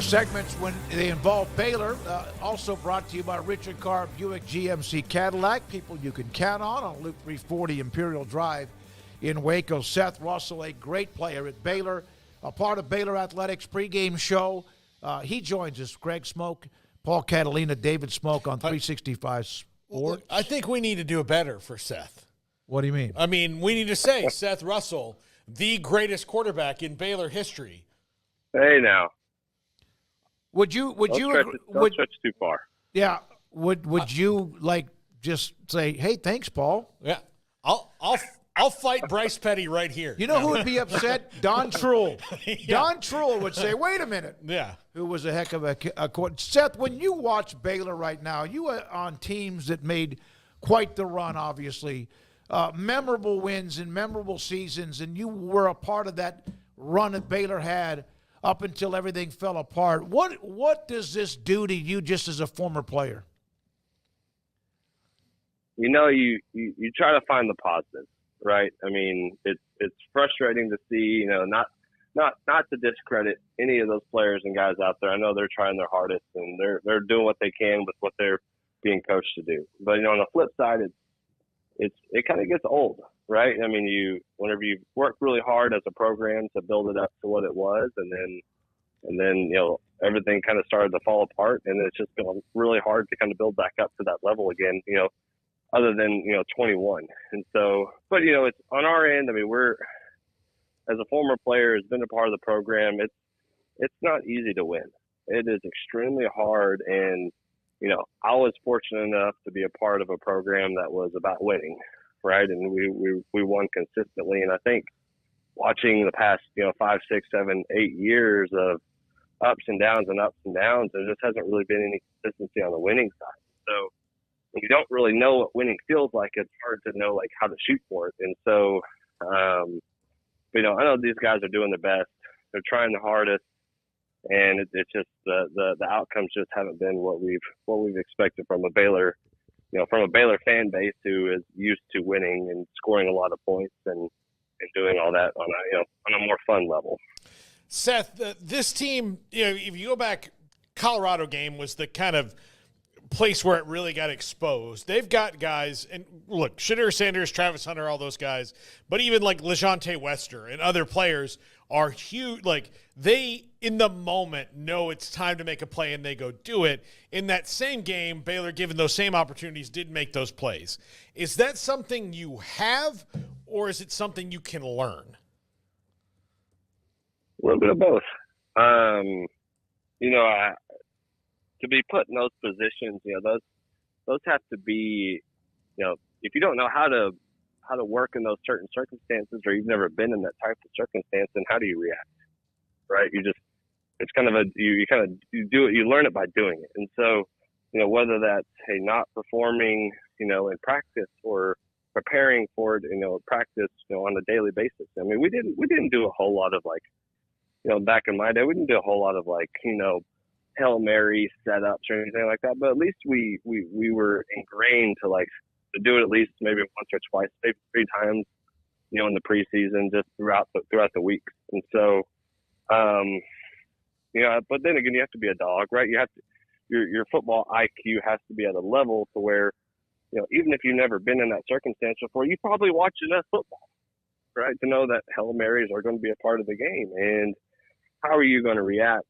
segments when they involve Baylor. Also brought to you by Richard Carr Buick GMC Cadillac. People you can count on Loop 340 Imperial Drive in Waco. Seth Russell, a great player at Baylor, a part of Baylor Athletics pregame show. He joins us. Greg Smoke, Paul Catalina, David Smoke on 365 Sports. I think we need to do it better for Seth. What do you mean? I mean, we need to say Seth Russell, the greatest quarterback in Baylor history. Hey, now. Would you Don't stretch too far. Yeah. Would you just say, "Hey, thanks, Paul"? Yeah. I'll fight Bryce Petty right here. You know who would be upset? Don Truhl. Yeah. Don Truhl would say, "Wait a minute." Yeah. Who was a heck of a Seth, when you watch Baylor right now, you are on teams that made quite the run, obviously. Memorable wins and memorable seasons, and you were a part of that run that Baylor had up until everything fell apart. What does this do to you just as a former player? You know, you try to find the positive, right? I mean, it's frustrating to see, not to discredit any of those players and guys out there. I know they're trying their hardest and they're doing what they can with what they're being coached to do. But on the flip side, it kind of gets old, right? I mean, whenever you work really hard as a program to build it up to what it was, and then everything kind of started to fall apart, and it's just been really hard to kind of build back up to that level again, other than 21. And so, but it's on our end. I mean, we're, as a former player who's been a part of the program, it's not easy to win. It is extremely hard, and I was fortunate enough to be a part of a program that was about winning, right? And we won consistently. And I think watching the past, 5, 6, 7, 8 years of ups and downs, there just hasn't really been any consistency on the winning side. So when you don't really know what winning feels like, it's hard to know how to shoot for it. And so, I know these guys are doing their best. They're trying the hardest. And it's just the outcomes just haven't been what we've expected from a Baylor, from a Baylor fan base who is used to winning and scoring a lot of points and doing all that on a more fun level. Seth, this team, if you go back, Colorado game was the kind of place where it really got exposed. They've got guys, and look, Shadur Sanders, Travis Hunter, all those guys, but even LeJontay Wester and other players are huge. They, in the moment, know it's time to make a play, and they go do it. In that same game, Baylor, given those same opportunities, did make those plays. Is that something you have, or is it something you can learn? A little bit of both. To be put in those positions, those have to be, if you don't know how to work in those certain circumstances, or you've never been in that type of circumstance, then how do you react? Right? It's kind of you do it, you learn it by doing it. And so, whether that's, not performing, in practice, or preparing for it, practice, on a daily basis. I mean, we didn't do a whole lot of back in my day, we didn't do a whole lot of Hail Mary setups or anything like that, but at least we were ingrained to do it at least maybe once or twice, maybe 3 times, in the preseason, just throughout the week. And so, but then again, you have to be a dog, right? You have to, your football IQ has to be at a level to where, even if you've never been in that circumstance before, you probably watch enough football, right, to know that Hail Marys are going to be a part of the game. And how are you going to react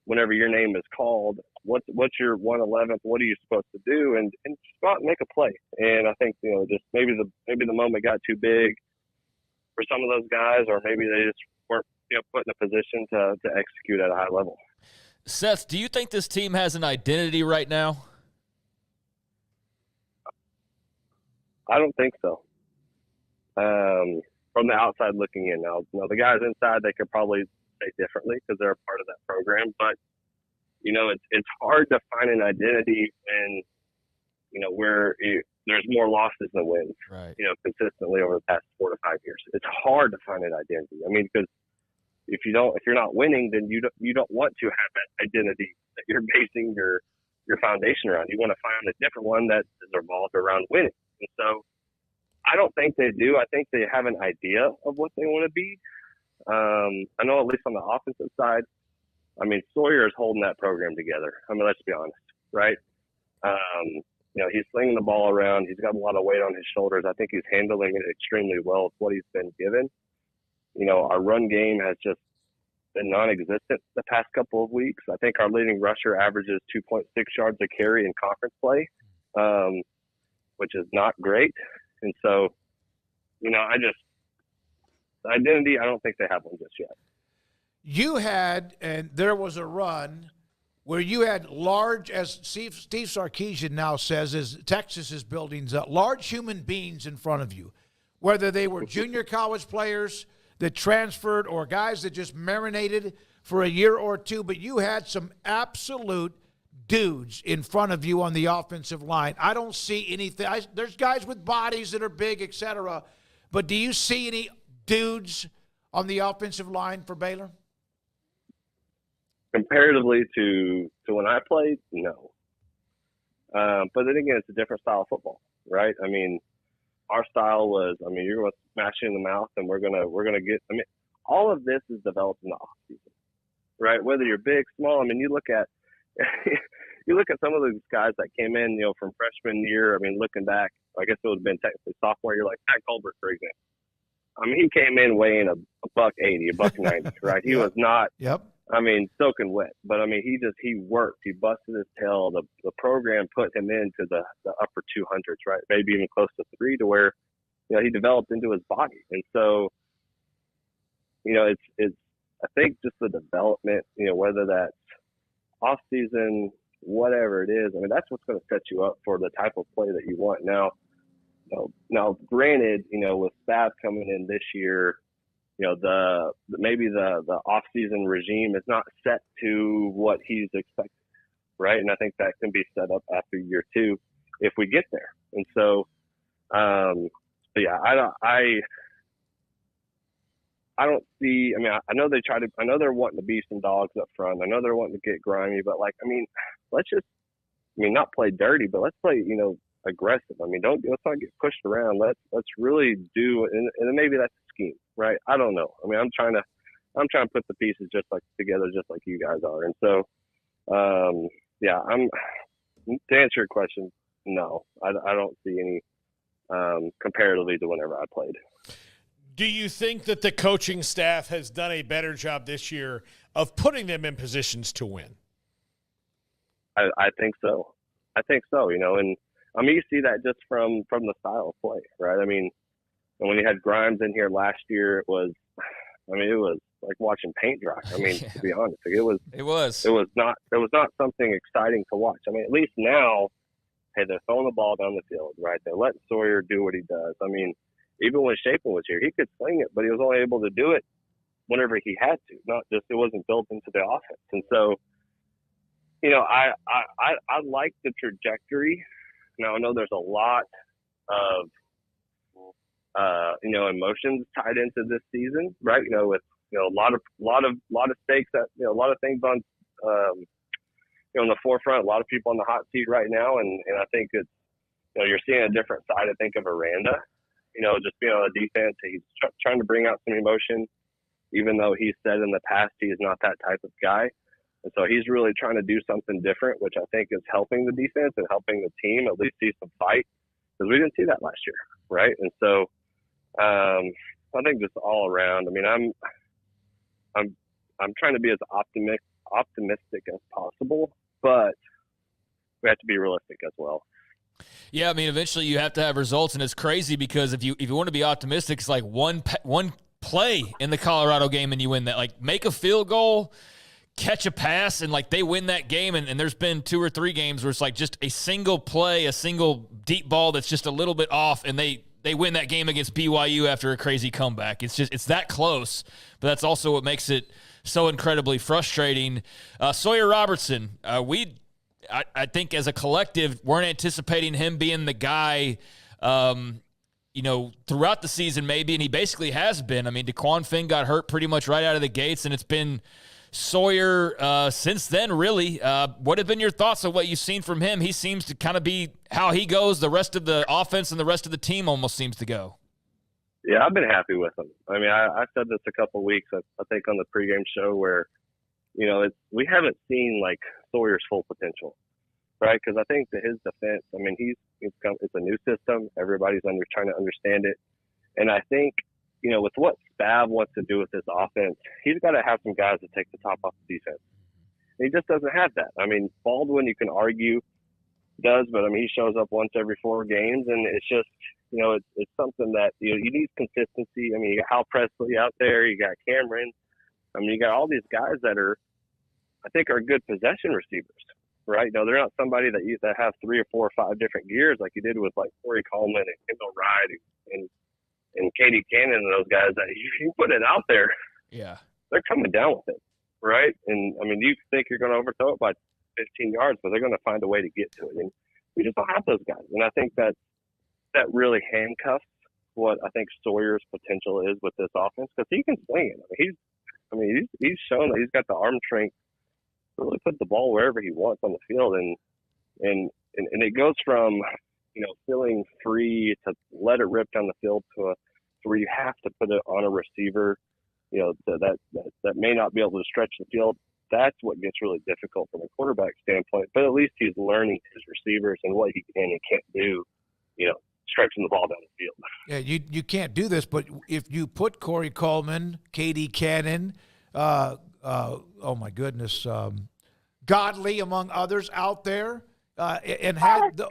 whenever your name is called? What's your 1/11th? What are you supposed to do? And just go out and make a play. And I think, just maybe the moment got too big for some of those guys, or maybe they just weren't, put in a position to execute at a high level. Seth, do you think this team has an identity right now? I don't think so. From the outside looking in, now the guys inside, they could probably say differently because they're a part of that program. But it's hard to find an identity when where there's more losses than wins. Right. Consistently over the past 4 to 5 years, it's hard to find an identity. I mean, because if you're not winning, then you don't want to have that identity that you're basing your foundation around. You want to find a different one that is revolved around winning. And so I don't think they do. I think they have an idea of what they want to be. I know, at least on the offensive side, I mean, Sawyer is holding that program together. I mean, let's be honest, right? He's slinging the ball around. He's got a lot of weight on his shoulders. I think he's handling it extremely well with what he's been given. Our run game has just been non-existent the past couple of weeks. I think our leading rusher averages 2.6 yards a carry in conference play, which is not great. And so, the identity, I don't think they have one just yet. You had, and there was a run where you had large, as Steve Sarkisian now says, as Texas is building, large human beings in front of you, whether they were junior college players that transferred or guys that just marinated for a year or two, but you had some absolute dudes in front of you on the offensive line. I don't see anything. There's guys with bodies that are big, et cetera, but do you see any dudes on the offensive line for Baylor? Comparatively to when I played, no. But then again, it's a different style of football, right? I mean, our style was, you're going to smash you in the mouth, and we're gonna get. All of this is developed in the off season, right? Whether you're big, small. You look at some of those guys that came in, from freshman year. Looking back, I guess it would have been technically sophomore year, like Pat Colbert, for example. He came in weighing a $180, $190, right? He was not. Yep. Soaking wet, but he worked, he busted his tail. The program put him into the upper 200s, right? Maybe even close to 3, to where, he developed into his body. And so, it's, I think just the development, whether that's off season, whatever it is, that's what's going to set you up for the type of play that you want. Now, granted, with Spav coming in this year, maybe the off-season regime is not set to what he's expected, right? And I think that can be set up after year 2 if we get there. And so, I don't see. I know I know they're wanting to be some dogs up front. I know they're wanting to get grimy, but let's just, not play dirty, but let's play, aggressive. Let's not get pushed around. Let's really do, and maybe that's a scheme, right? I don't know. I'm trying to put the pieces together just like you guys are. And so, to answer your question, no, I don't see any comparatively to whenever I played. Do you think that the coaching staff has done a better job this year of putting them in positions to win? I think so. And you see that just from the style of play, right? And when you had Grimes in here last year, it was like watching paint dry. To be honest, it was not something exciting to watch. At least now, hey, they're throwing the ball down the field, right? They're letting Sawyer do what he does. Even when Shapen was here, he could sling it, but he was only able to do it whenever he had to. Not just, it wasn't built into the offense. And so, I like the trajectory. Now, I know there's a lot of, emotions tied into this season, right? With, a lot of stakes that, a lot of things on, in the forefront, a lot of people on the hot seat right now. And I think it's, you're seeing a different side, I think, of Aranda, just being on the defense. He's trying to bring out some emotion, even though he's said in the past he is not that type of guy. And so he's really trying to do something different, which I think is helping the defense and helping the team at least see some fight, because we didn't see that last year, right? And so I think just all around, I'm trying to be as optimistic as possible, but we have to be realistic as well. Yeah, eventually you have to have results, and it's crazy because if you want to be optimistic, it's like one play in the Colorado game and you win that. Like, make a field goal, catch a pass, and they win that game. And there's been 2 or 3 games where it's like just a single play, a single deep ball that's just a little bit off, and they win that game against BYU after a crazy comeback. It's that close, but that's also what makes it so incredibly frustrating. Sawyer Robertson, I think as a collective, weren't anticipating him being the guy, throughout the season maybe, and he basically has been. DeQuan Finn got hurt pretty much right out of the gates, and it's been Sawyer since then, really. What have been your thoughts on what you've seen from him? He seems to kind of be how he goes. The rest of the offense and the rest of the team almost seems to go. Yeah, I've been happy with him. I said this a couple of weeks, I think, on the pregame show where, we haven't seen like Sawyer's full potential, right? Because I think that his defense, I mean, it's a new system. Everybody's trying to understand it. And I think, with what Spav wants to do with this offense, he's got to have some guys to take the top off the defense. And he just doesn't have that. I mean, Baldwin, you can argue, does, but I mean, he shows up once every 4 games, and it's just, it's something that you need consistency. I mean, you got Hal Presley out there, you got Cameron. I mean, you got all these guys that I think are good possession receivers, right? They're not somebody that have 3 or 4 or 5 different gears like you did with like Corey Coleman and Kendall Wright and Katie Cannon and those guys that you put it out there. Yeah, they're coming down with it, right? And I mean, you think you're going to overthrow it by 15 yards, but they're going to find a way to get to it. And we just don't have those guys. And I think that really handcuffs what I think Sawyer's potential is with this offense, because he can swing it. He's shown that he's got the arm strength to really put the ball wherever he wants on the field, and it goes from feeling free to let it rip down the field to where you have to put it on a receiver, that may not be able to stretch the field. That's what gets really difficult from a quarterback standpoint. But at least he's learning his receivers and what he can and can't do, stretching the ball down the field. Yeah, you can't do this, but if you put Corey Coleman, Katie Cannon, oh my goodness, Godley, among others, out there, and had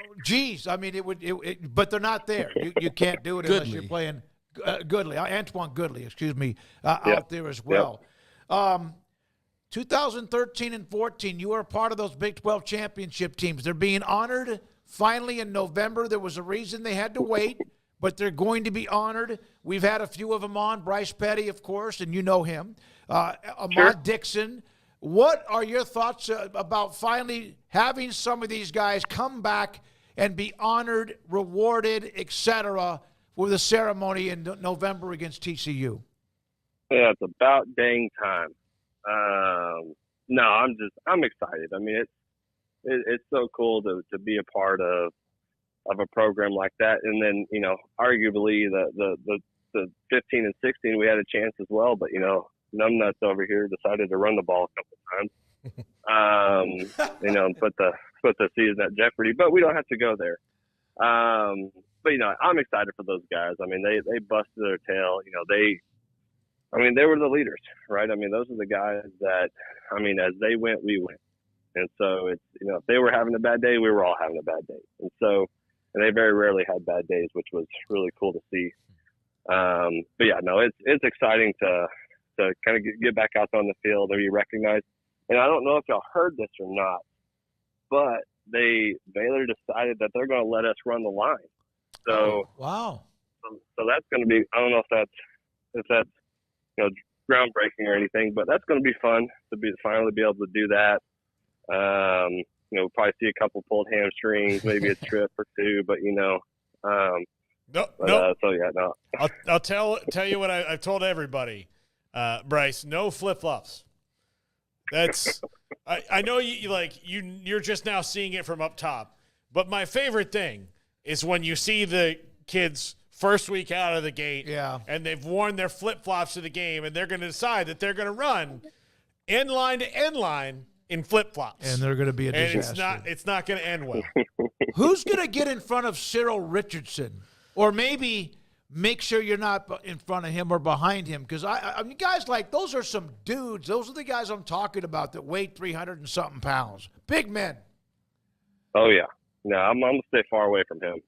I mean, it would, but they're not there. You can't do it unless you're playing Antoine Goodley, out there as well. 2013 and 14, you were a part of those Big 12 championship teams. They're being honored finally in November. There was a reason they had to wait, but they're going to be honored. We've had a few of them on. Bryce Petty, of course, and you know him. Ahmad Dixon. What are your thoughts about finally having some of these guys come back and be honored, rewarded, etc., for the ceremony in November against TCU? Yeah, it's about dang time. No, I'm excited. I mean, it's so cool to be a part of a program like that. And then, arguably the 15 and 16, we had a chance as well, but, numbnuts over here decided to run the ball a couple times, and put the season at jeopardy, but we don't have to go there. But, I'm excited for those guys. I mean, they busted their tail, they were the leaders, right? I mean, those are the guys that, as they went, we went. And so it's, if they were having a bad day, we were all having a bad day. And they very rarely had bad days, which was really cool to see. But yeah, no, it's exciting to kind of get back out on the field and be recognized. And I don't know if y'all heard this or not, but Baylor decided that they're going to let us run the line. So, wow. So that's going to be, I don't know if that's, groundbreaking or anything, but that's going to be fun to finally be able to do that. We'll probably see a couple pulled hamstrings, maybe a trip or two, but No. So yeah, no. I'll tell you what I've told everybody, Bryce. No flip flops. That's I know you're just now seeing it from up top, but my favorite thing is when you see the kids first week out of the gate, and they've worn their flip flops to the game, and they're going to decide that they're going to run end line to end line in flip flops, and they're going to be a disaster. And it's not going to end well. Who's going to get in front of Cyril Richardson, or maybe make sure you're not in front of him or behind him? Because I mean, guys like those are some dudes. Those are the guys I'm talking about that weigh 300 and something pounds, big men. Oh yeah, no, I'm going to stay far away from him.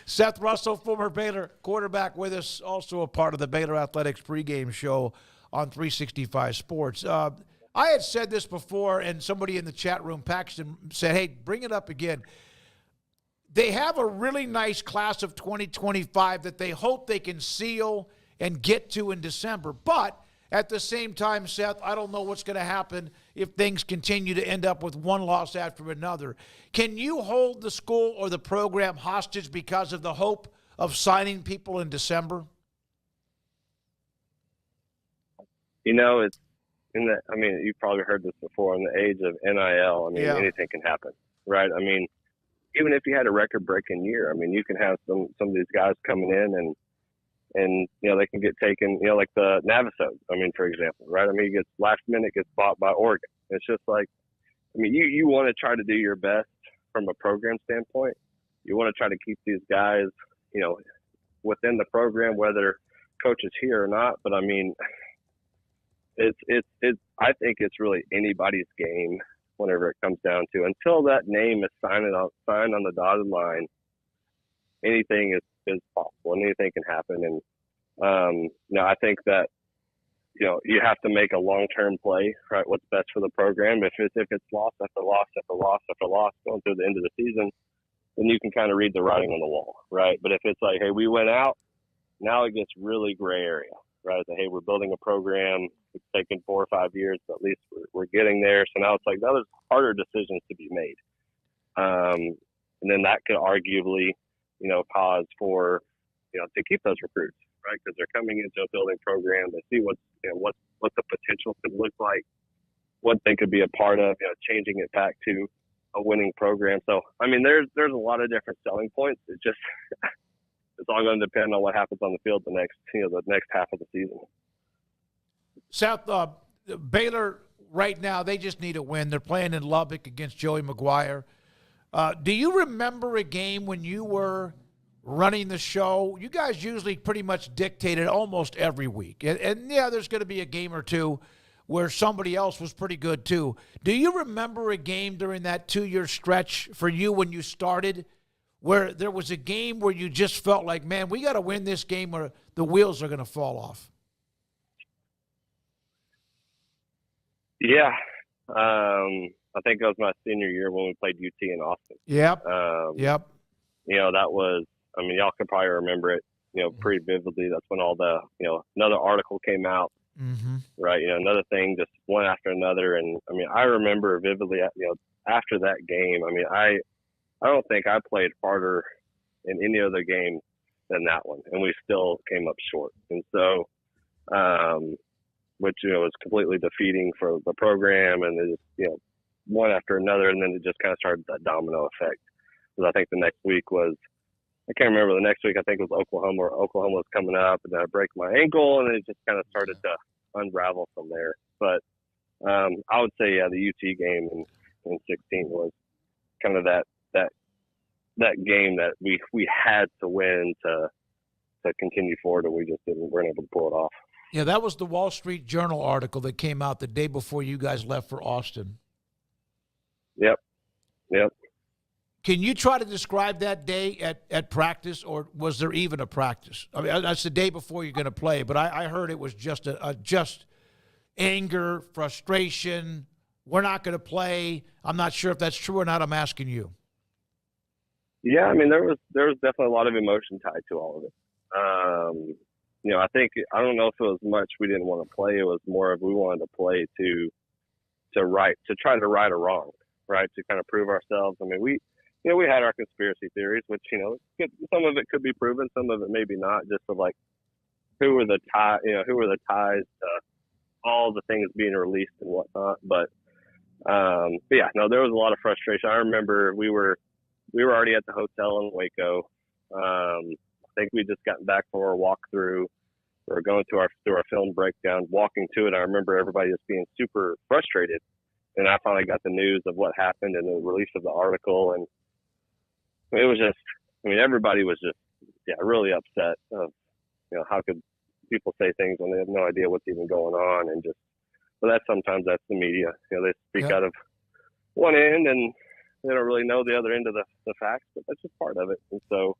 Seth Russell, former Baylor quarterback, with us, also a part of the Baylor Athletics pregame show on 365 Sports. I had said this before, and somebody in the chat room, Paxton, said, hey, bring it up again. They have a really nice class of 2025 that they hope they can seal and get to in December. But at the same time, Seth, I don't know what's going to happen if things continue to end up with one loss after another. Can you hold the school or the program hostage because of the hope of signing people in December? It's you've probably heard this before, in the age of NIL, anything can happen, right? I mean, even if you had a record-breaking year, you can have some of these guys coming in and they can get taken. Like the Navasone. I mean, for example, right? I mean, he gets last minute gets bought by Oregon. It's just like, I mean, you want to try to do your best from a program standpoint. You want to try to keep these guys, within the program, whether coach is here or not. But I mean, it's I think it's really anybody's game whenever it comes down to, until that name is signed on the dotted line. Anything is possible, and anything can happen. And I think that you have to make a long-term play, right? What's best for the program. If it's loss after loss after loss after loss going through the end of the season, then you can kind of read the writing on the wall, right? But if it's like, hey, we went out, now it gets really gray area, right? That, hey, we're building a program. It's taken 4 or 5 years, but at least we're getting there. So now it's like, now there's harder decisions to be made. And then that could arguably, cause for, to keep those recruits, right? Because they're coming into a building program. They see what the potential could look like, what they could be a part of, changing it back to a winning program. So, I mean, there's a lot of different selling points. It's just, it's all going to depend on what happens on the field the next half of the season. Seth, Baylor right now, they just need a win. They're playing in Lubbock against Joey McGuire. Do you remember a game when you were running the show? You guys usually pretty much dictated almost every week. And yeah, there's going to be a game or two where somebody else was pretty good too. Do you remember a game during that 2-year stretch for you when you started where there was a game where you just felt like, man, we got to win this game or the wheels are going to fall off? Yeah. I think it was my senior year when we played UT in Austin. Yep. Yep. That was, I mean, y'all can probably remember it, pretty vividly. That's when all the, another article came out, right? Another thing, just one after another. And I mean, I remember vividly, after that game, I mean, I don't think I played harder in any other game than that one. And we still came up short. And so, which, was completely defeating for the program. And it just, one after another. And then it just kind of started that domino effect. Because I think the next week was, I can't remember the next week. I think it was Oklahoma, or Oklahoma was coming up, and then I break my ankle, and then it just kind of started to unravel from there. But I would say, yeah, the UT game in 16 was kind of that game that we had to win to continue forward, and we just weren't able to pull it off. Yeah, that was the Wall Street Journal article that came out the day before you guys left for Austin. Yep. Can you try to describe that day at practice, or was there even a practice? I mean, that's the day before you're going to play, but I heard it was just just anger, frustration. We're not going to play. I'm not sure if that's true or not. I'm asking you. Yeah, I mean, there was definitely a lot of emotion tied to all of it. I think, I don't know if it was much we didn't want to play. It was more of we wanted to play to try to right a wrong, right? To kind of prove ourselves. I mean, we had our conspiracy theories, which, some of it could be proven, some of it maybe not, just of like who were the ties to all the things being released and whatnot. But yeah, no, there was a lot of frustration. I remember we were already at the hotel in Waco. I think we just gotten back from our walkthrough. We were going through our film breakdown, walking to it. I remember everybody just being super frustrated. And I finally got the news of what happened and the release of the article. And it was just, I mean, everybody was just, really upset of, how could people say things when they have no idea what's even going on. And just, but sometimes that's the media. They speak out of one end and they don't really know the other end of the facts, but that's just part of it. And so,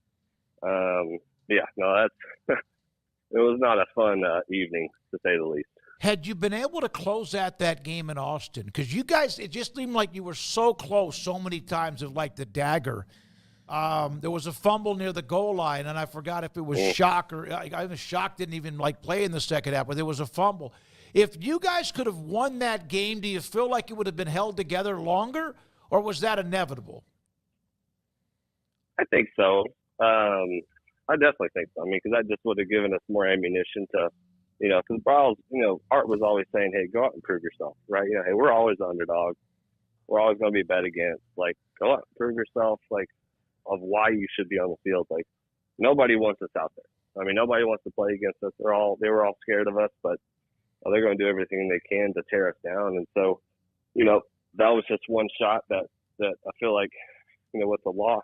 it was not a fun evening, to say the least. Had you been able to close out that game in Austin? Because you guys, it just seemed like you were so close so many times of like the dagger. There was a fumble near the goal line, and I forgot if it was Shock or I was Shock didn't even play in the second half, but there was a fumble. If you guys could have won that game, do you feel like it would have been held together longer, or was that inevitable? I think so. I definitely think so. I mean, because that just would have given us more ammunition to, because Bryles, Art was always saying, hey, go out and prove yourself, right? Hey, we're always the underdog. We're always going to be bet against. Like, go out and prove yourself, of why you should be on the field. Like, nobody wants us out there, I mean, nobody wants to play against us. They were all scared of us, but they're going to do everything they can to tear us down. And so, that was just one shot that I feel like, with the loss,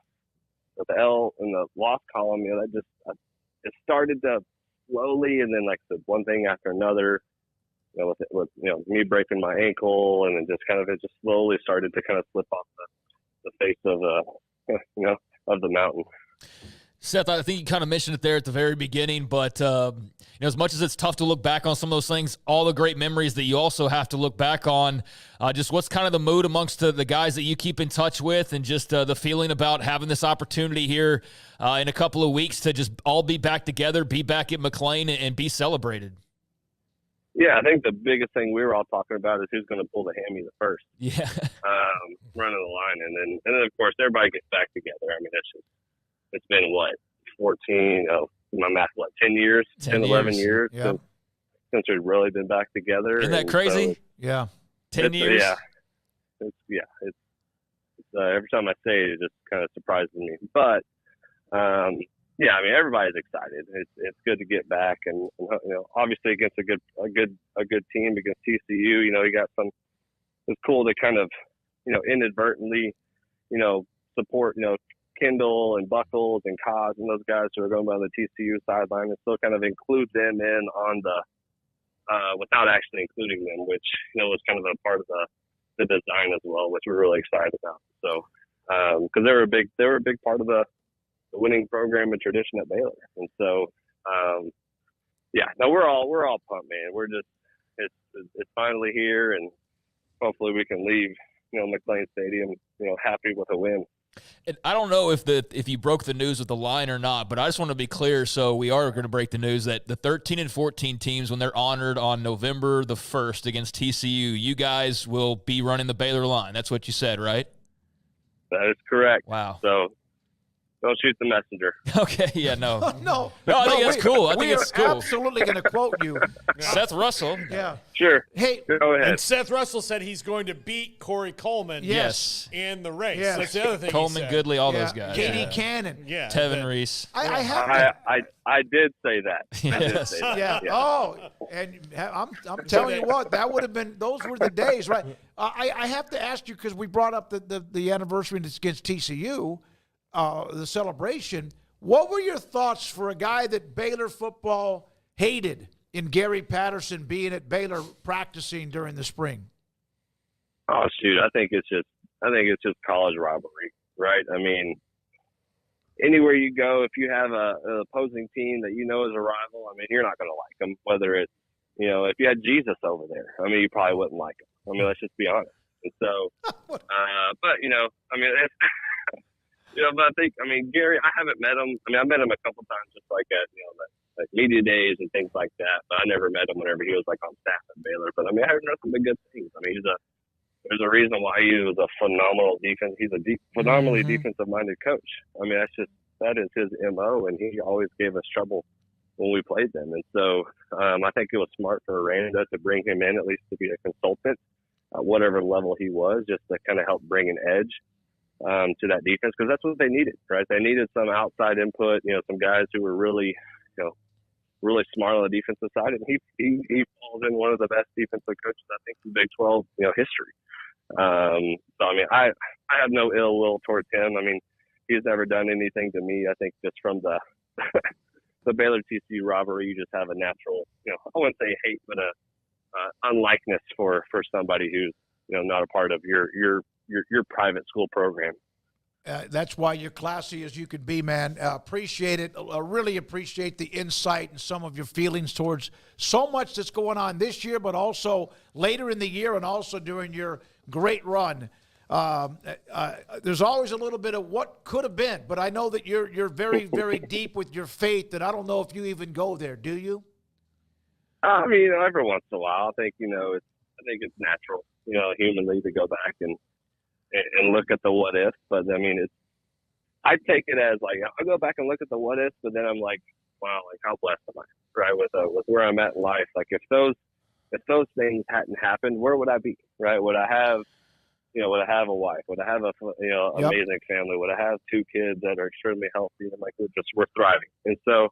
with the L in the loss column, that just it started to slowly, and then like the one thing after another, with me breaking my ankle, and then it just slowly started to kind of slip off the face of of the mountain. Seth, I think you kind of mentioned it there at the very beginning, but as much as it's tough to look back on some of those things, all the great memories that you also have to look back on, just what's kind of the mood amongst the guys that you keep in touch with, and just the feeling about having this opportunity here in a couple of weeks to just all be back together, be back at McLean, and be celebrated. Yeah, I think the biggest thing we were all talking about is who's going to pull the hammy the first. Yeah. Running the line, and then of course everybody gets back together. I mean, it's been what, 14, my math, 10 years, 11 years since we've really been back together. Isn't that crazy? So yeah. 10 years. It's every time I say it, it just kind of surprises me. But, I mean, everybody's excited. It's good to get back, and obviously against a good team, against TCU. You got some. It's cool to kind of, inadvertently, support, Kendall and Buckles and Kaz and those guys who are going by the TCU sideline, and still kind of include them in on the without actually including them, which was kind of a part of the design as well, which we're really excited about. So because they were a big part of the winning program and tradition at Baylor, and so we're all pumped, man. We're just it's finally here, and hopefully we can leave McLean Stadium happy with a win. And I don't know if you broke the news with the line or not, but I just want to be clear. So we are going to break the news that the 13 and 14 teams, when they're honored on November the 1st against TCU, you guys will be running the Baylor line. That's what you said, right? That is correct. Wow. So don't shoot the messenger. Okay, yeah, no. No, I think it's cool. I think it's cool. We're absolutely going to quote you. Seth Russell. Yeah. Sure. Hey, go ahead. And Seth Russell said he's going to beat Corey Coleman Yes. in the race. Yes. That's the other thing Coleman, he said. Goodley, all yeah. those guys. Katie Cannon. Yeah. Tevin Reese. I have to. I did say that. I did Yes. say that. Yeah. Oh, and I'm telling you what, that would have been. Those were the days, right? I have to ask you, because we brought up the anniversary against TCU, the celebration. What were your thoughts for a guy that Baylor football hated in Gary Patterson being at Baylor practicing during the spring? Oh shoot, I think it's just college rivalry, right? I mean, anywhere you go, if you have an opposing team that is a rival, I mean, you're not going to like them. Whether it's if you had Jesus over there, I mean, you probably wouldn't like him. I mean, let's just be honest. And so, but I mean, it's, but I think, Gary, I haven't met him. I mean, I met him a couple times, just like at like media days and things like that. But I never met him whenever he was like on staff at Baylor. But I mean, I heard nothing but good things. I mean, there's a reason why he was a phenomenal defense. He's a phenomenally defensive-minded coach. I mean, that is his MO, and he always gave us trouble when we played them. And so I think it was smart for Aranda to bring him in, at least to be a consultant at whatever level he was, just to kind of help bring an edge to that defense, because that's what they needed, right? They needed some outside input, some guys who were really, really smart on the defensive side, and he falls in one of the best defensive coaches, I think, in Big 12, history. So I mean, I have no ill will towards him. I mean, he's never done anything to me. I think just from the the Baylor TCU rivalry, you just have a natural, I wouldn't say hate, but a unlikeness for somebody who's not a part of your private school program. That's why you're classy as you could be, man. Appreciate it. Really appreciate the insight and some of your feelings towards so much that's going on this year, but also later in the year and also during your great run. There's always a little bit of what could have been, but I know that you're very, very deep with your faith, and I don't know if you even go there. Do you? I mean, every once in a while, I think it's natural, humanly, to go back and look at the what if. But I mean, I take it as like, I go back and look at the what if, but then I'm like, wow, like how blessed am I, right? With where I'm at in life. Like if those things hadn't happened, where would I be, right? Would I have a wife? Would I have amazing family? Would I have two kids that are extremely healthy and like we're thriving? And so,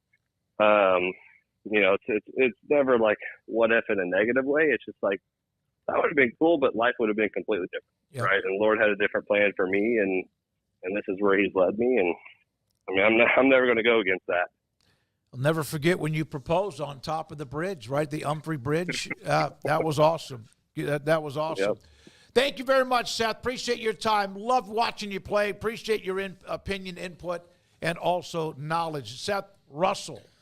You know, it's never like what if in a negative way. It's just like, that would have been cool, but life would have been completely different, right? And Lord had a different plan for me, and this is where He's led me. And I mean, I'm never going to go against that. I'll never forget when you proposed on top of the bridge, right? The Humphrey Bridge. That was awesome. That was awesome. Yep. Thank you very much, Seth. Appreciate your time. Loved watching you play. Appreciate your opinion, input, and also knowledge. Seth Russell,